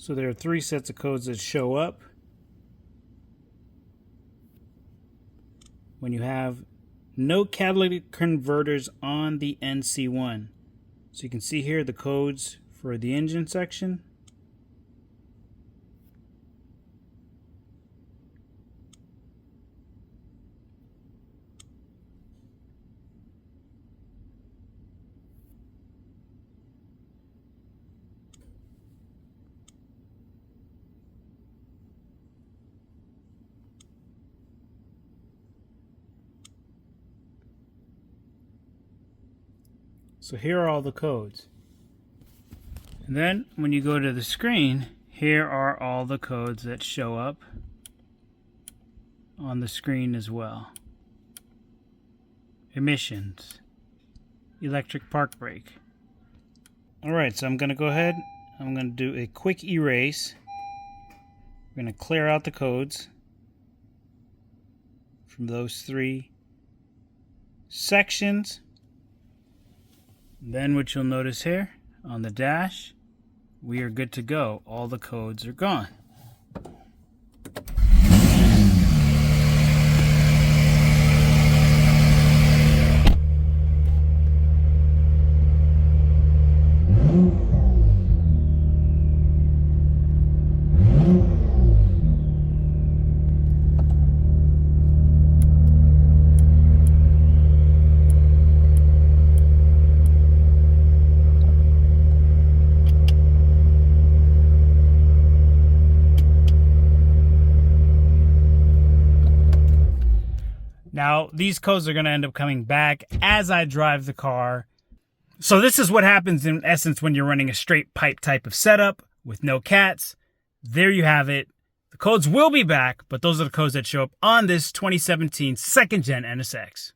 So there are 3 sets of codes that show up when you have no catalytic converters on the NC1. So you can see here the codes for the engine section. So here are all the codes. And then when you go to the screen, here are all the codes that show up on the screen as well. Emissions, electric park brake. Alright, so I'm going to go ahead, I'm going to do a quick erase. We're going to clear out the codes from those 3 sections. Then what you'll notice here on the dash, we are good to go. All the codes are gone. Now, these codes are going to end up coming back as I drive the car. So this is what happens in essence when you're running a straight pipe type of setup with no cats. There you have it. The codes will be back, but those are the codes that show up on this 2017 2nd Gen NSX.